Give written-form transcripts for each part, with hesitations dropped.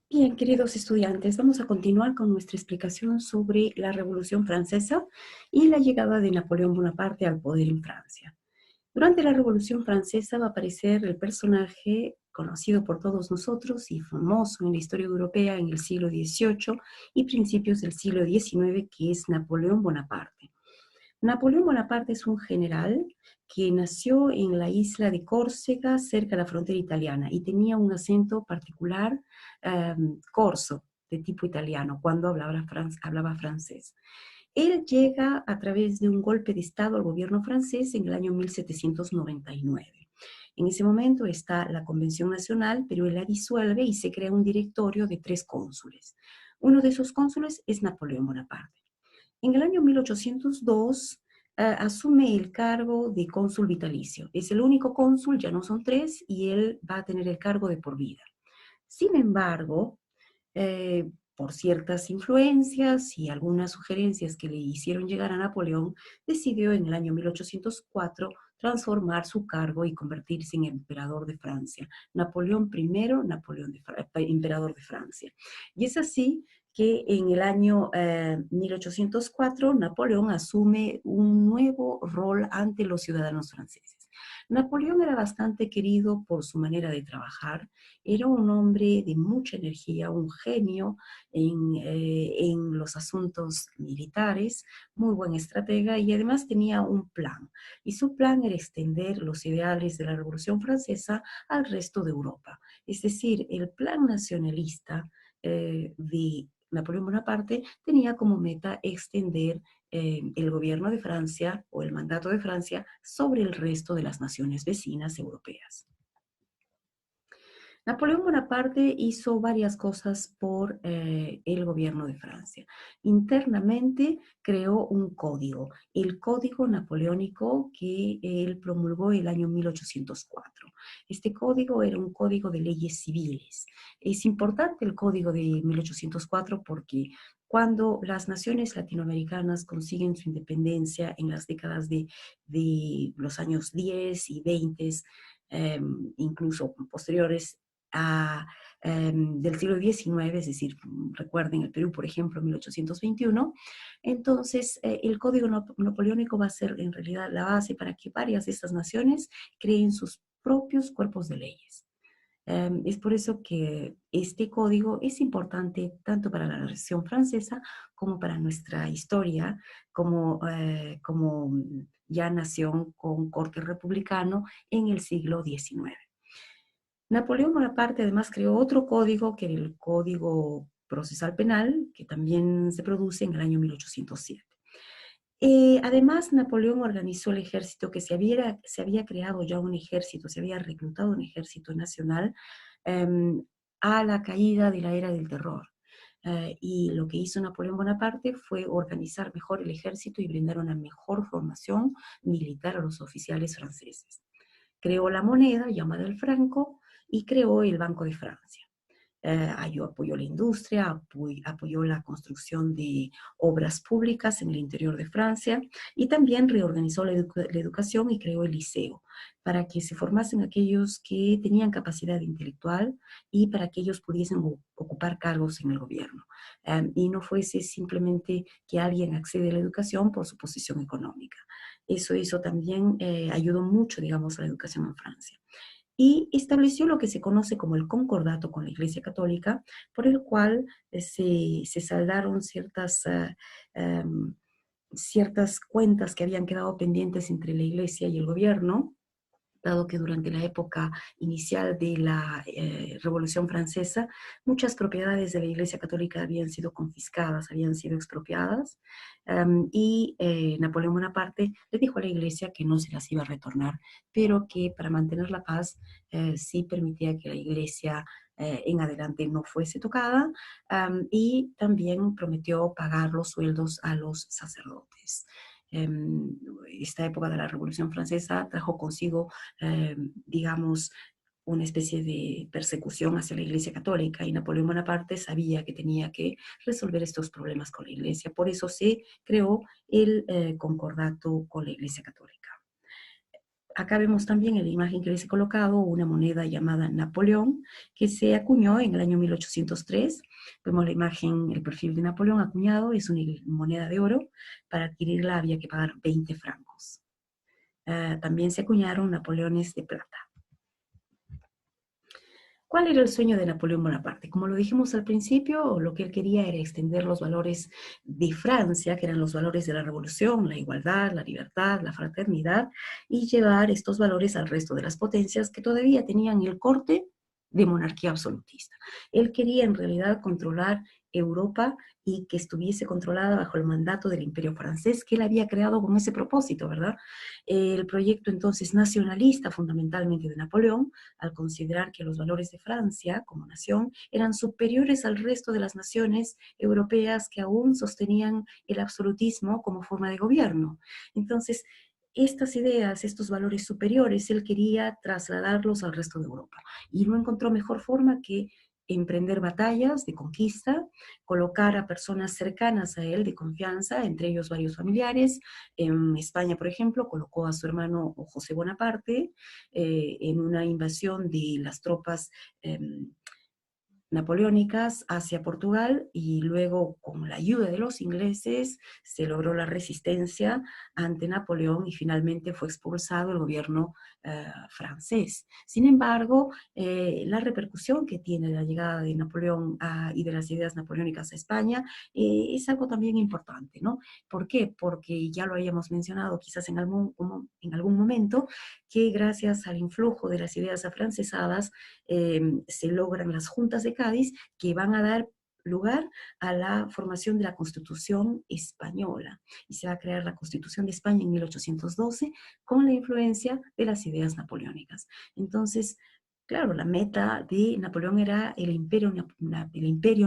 Bien, queridos estudiantes, vamos a continuar con nuestra explicación sobre la Revolución Francesa y la llegada de Napoleón Bonaparte al poder en Francia. Durante la Revolución Francesa va a aparecer el personaje conocido por todos nosotros y famoso en la historia europea en el siglo XVIII y principios del siglo XIX, que es Napoleón Bonaparte. Napoleón Bonaparte es un general que nació en la isla de Córcega, cerca de la frontera italiana, y tenía un acento particular corso, de tipo italiano, cuando hablaba francés. Él llega a través de un golpe de Estado al gobierno francés en el año 1799. En ese momento está la Convención Nacional, pero él la disuelve y se crea un directorio de 3 cónsules. Uno de esos cónsules es Napoleón Bonaparte. En el año 1802 asume el cargo de cónsul vitalicio. Es el único cónsul, ya no son 3, y él va a tener el cargo de por vida. Sin embargo, por ciertas influencias y algunas sugerencias que le hicieron llegar a Napoleón, decidió en el año 1804 transformar su cargo y convertirse en emperador de Francia. Napoleón I, emperador de Francia. Y es así que en el año 1804 Napoleón asume un nuevo rol ante los ciudadanos franceses. Napoleón era bastante querido por su manera de trabajar, era un hombre de mucha energía, un genio en los asuntos militares, muy buen estratega y además tenía un plan. Y su plan era extender los ideales de la Revolución Francesa al resto de Europa. Es decir, el plan nacionalista de Napoleón Bonaparte tenía como meta extender el gobierno de Francia o el mandato de Francia sobre el resto de las naciones vecinas europeas. Napoleón Bonaparte hizo varias cosas por el gobierno de Francia. Internamente creó un código, el Código Napoleónico que él promulgó el año 1804. Este código era un código de leyes civiles. Es importante el código de 1804 porque cuando las naciones latinoamericanas consiguen su independencia en las décadas de los años 10 y 20, incluso posteriores, del siglo XIX, es decir, recuerden el Perú, por ejemplo, 1821, entonces el Código Napoleónico va a ser en realidad la base para que varias de estas naciones creen sus propios cuerpos de leyes. Es por eso que este código es importante tanto para la nación francesa como para nuestra historia como ya nación con corte republicano en el siglo XIX. Napoleón Bonaparte además creó otro código, que era el Código Procesal Penal, que también se produce en el año 1807. Además, Napoleón organizó el ejército, que se había creado ya un ejército, se había reclutado un ejército nacional eh, a la caída de la era del terror. Y lo que hizo Napoleón Bonaparte fue organizar mejor el ejército y brindar una mejor formación militar a los oficiales franceses. Creó la moneda llamada el franco y creó el Banco de Francia. Apoyó la industria, apoyó la construcción de obras públicas en el interior de Francia y también reorganizó la educación y creó el liceo para que se formasen aquellos que tenían capacidad intelectual y para que ellos pudiesen ocupar cargos en el gobierno. Y no fuese simplemente que alguien accede a la educación por su posición económica. Eso también ayudó mucho, digamos, a la educación en Francia y estableció lo que se conoce como el concordato con la Iglesia Católica, por el cual se saldaron ciertas cuentas que habían quedado pendientes entre la Iglesia y el gobierno, dado que durante la época inicial de la Revolución Francesa, muchas propiedades de la Iglesia Católica habían sido confiscadas, habían sido expropiadas, y Napoleón Bonaparte le dijo a la Iglesia que no se las iba a retornar, pero que para mantener la paz sí permitía que la Iglesia en adelante no fuese tocada, y también prometió pagar los sueldos a los sacerdotes. Esta época de la Revolución Francesa trajo consigo, digamos, una especie de persecución hacia la Iglesia Católica y Napoleón Bonaparte sabía que tenía que resolver estos problemas con la Iglesia. Por eso se creó el concordato con la Iglesia Católica. Acá vemos también en la imagen que les he colocado una moneda llamada Napoleón, que se acuñó en el año 1803. Vemos la imagen, el perfil de Napoleón acuñado, es una moneda de oro. Para adquirirla había que pagar 20 francos. También se acuñaron Napoleones de plata. ¿Cuál era el sueño de Napoleón Bonaparte? Como lo dijimos al principio, lo que él quería era extender los valores de Francia, que eran los valores de la revolución, la igualdad, la libertad, la fraternidad, y llevar estos valores al resto de las potencias que todavía tenían el corte de monarquía absolutista. Él quería en realidad controlar Europa y que estuviese controlada bajo el mandato del Imperio francés que él había creado con ese propósito, ¿verdad? El proyecto entonces nacionalista fundamentalmente de Napoleón, al considerar que los valores de Francia como nación eran superiores al resto de las naciones europeas que aún sostenían el absolutismo como forma de gobierno. Entonces, estas ideas, estos valores superiores, él quería trasladarlos al resto de Europa. Y no encontró mejor forma que emprender batallas de conquista, colocar a personas cercanas a él de confianza, entre ellos varios familiares. En España, por ejemplo, colocó a su hermano José Bonaparte en una invasión de las tropas napoleónicas hacia Portugal y luego con la ayuda de los ingleses se logró la resistencia ante Napoleón y finalmente fue expulsado el gobierno francés. Sin embargo, la repercusión que tiene la llegada de Napoleón y de las ideas napoleónicas a España es algo también importante, ¿no? ¿Por qué? Porque ya lo habíamos mencionado quizás en algún momento, que gracias al influjo de las ideas afrancesadas se logran las juntas de Cádiz que van a dar lugar a la formación de la Constitución española. Y se va a crear la Constitución de España en 1812 con la influencia de las ideas napoleónicas. Entonces, claro, la meta de Napoleón era el imperio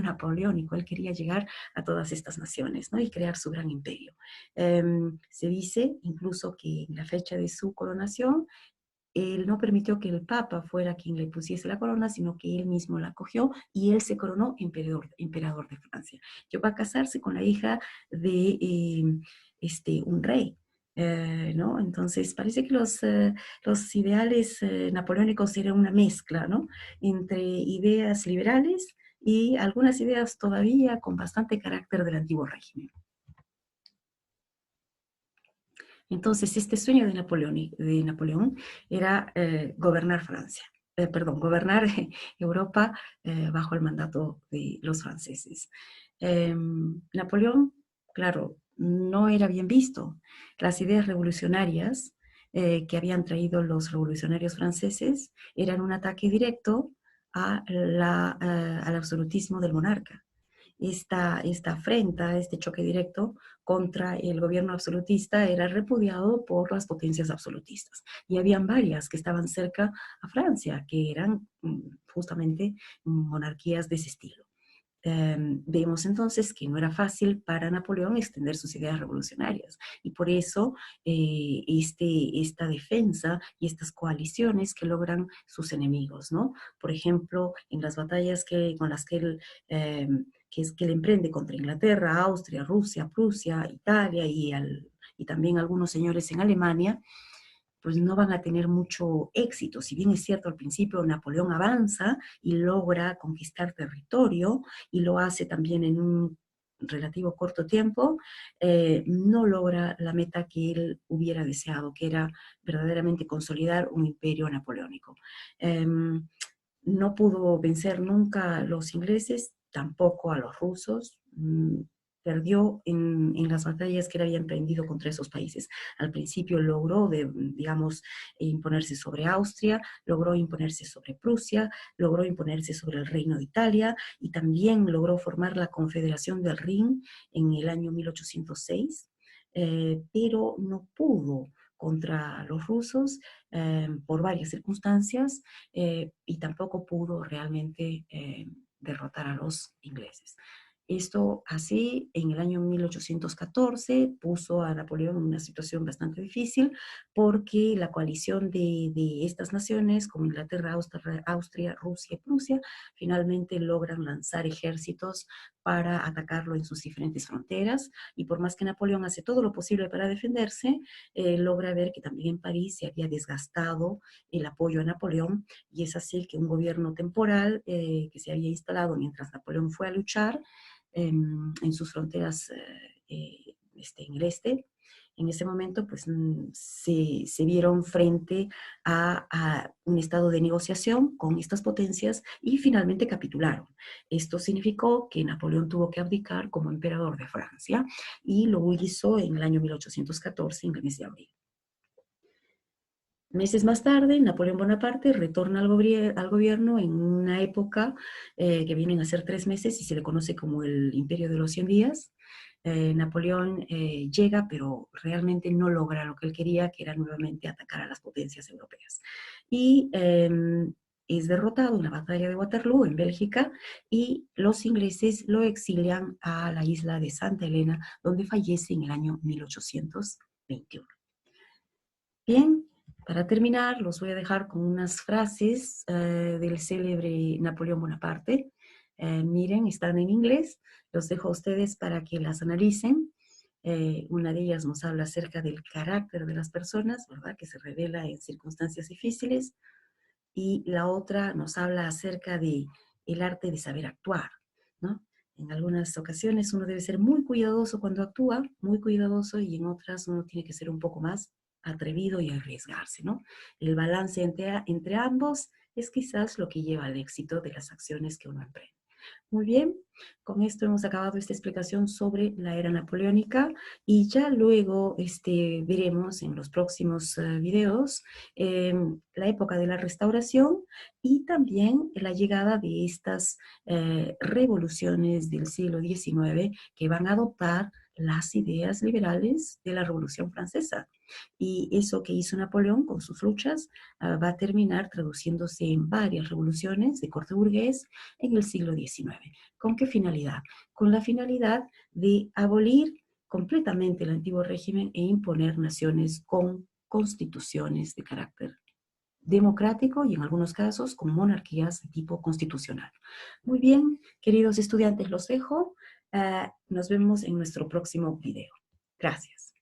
napoleónico. Él quería llegar a todas estas naciones, ¿no? Y crear su gran imperio. Se dice incluso que en la fecha de su coronación, él no permitió que el Papa fuera quien le pusiese la corona, sino que él mismo la cogió y él se coronó emperador de Francia. Llegó a casarse con la hija de un rey. ¿No? Entonces parece que los ideales napoleónicos eran una mezcla, ¿no? Entre ideas liberales y algunas ideas todavía con bastante carácter del antiguo régimen. Entonces, este sueño de Napoleón era gobernar Francia, perdón, gobernar Europa bajo el mandato de los franceses. Napoleón, claro, no era bien visto. Las ideas revolucionarias que habían traído los revolucionarios franceses eran un ataque directo al absolutismo del monarca. Esta afrenta, este choque directo contra el gobierno absolutista era repudiado por las potencias absolutistas. Y habían varias que estaban cerca a Francia, que eran justamente monarquías de ese estilo. Vemos entonces que no era fácil para Napoleón extender sus ideas revolucionarias y por eso esta defensa y estas coaliciones que logran sus enemigos, ¿no? Por ejemplo, en las batallas con las que él, que él emprende contra Inglaterra, Austria, Rusia, Prusia, Italia y también algunos señores en Alemania, pues no van a tener mucho éxito. Si bien es cierto, al principio Napoleón avanza y logra conquistar territorio y lo hace también en un relativo corto tiempo, no logra la meta que él hubiera deseado, que era verdaderamente consolidar un imperio napoleónico. No pudo vencer nunca a los ingleses, tampoco a los rusos. Perdió en las batallas que él había emprendido contra esos países. Al principio logró, digamos, imponerse sobre Austria, logró imponerse sobre Prusia, logró imponerse sobre el Reino de Italia y también logró formar la Confederación del Rin en el año 1806, pero no pudo contra los rusos por varias circunstancias y tampoco pudo realmente derrotar a los ingleses. Esto así, en el año 1814 puso a Napoleón en una situación bastante difícil porque la coalición de estas naciones, como Inglaterra, Austria, Rusia y Prusia, finalmente logran lanzar ejércitos para atacarlo en sus diferentes fronteras, y por más que Napoleón hace todo lo posible para defenderse, logra ver que también en París se había desgastado el apoyo a Napoleón, y es así que un gobierno temporal que se había instalado mientras Napoleón fue a luchar en sus fronteras en el este, en ese momento pues se vieron frente a un estado de negociación con estas potencias y finalmente capitularon. Esto significó que Napoleón tuvo que abdicar como emperador de Francia, y lo hizo en el año 1814, en el mes de abril. Meses más tarde, Napoleón Bonaparte retorna al gobierno en una época que vienen a ser 3 meses y se le conoce como el Imperio de los 100 días. Napoleón llega, pero realmente no logra lo que él quería, que era nuevamente atacar a las potencias europeas. Y es derrotado en la batalla de Waterloo, en Bélgica, y los ingleses lo exilian a la isla de Santa Elena, donde fallece en el año 1821. Bien, para terminar, los voy a dejar con unas frases del célebre Napoleón Bonaparte. Miren, están en inglés, los dejo a ustedes para que las analicen. Una de ellas nos habla acerca del carácter de las personas, ¿verdad? Que se revela en circunstancias difíciles. Y la otra nos habla acerca de el arte de saber actuar, ¿no? En algunas ocasiones uno debe ser muy cuidadoso cuando actúa, muy cuidadoso, y en otras uno tiene que ser un poco más atrevido y arriesgarse, ¿no? El balance entre ambos es quizás lo que lleva al éxito de las acciones que uno emprende. Muy bien, con esto hemos acabado esta explicación sobre la era napoleónica, y ya luego veremos en los próximos videos la época de la restauración y también la llegada de estas revoluciones del siglo XIX que van a adoptar las ideas liberales de la Revolución Francesa. Y eso que hizo Napoleón con sus luchas va a terminar traduciéndose en varias revoluciones de corte burgués en el siglo XIX. ¿Con qué finalidad? Con la finalidad de abolir completamente el antiguo régimen e imponer naciones con constituciones de carácter democrático y en algunos casos con monarquías de tipo constitucional. Muy bien, queridos estudiantes, los dejo. Nos vemos en nuestro próximo video. Gracias.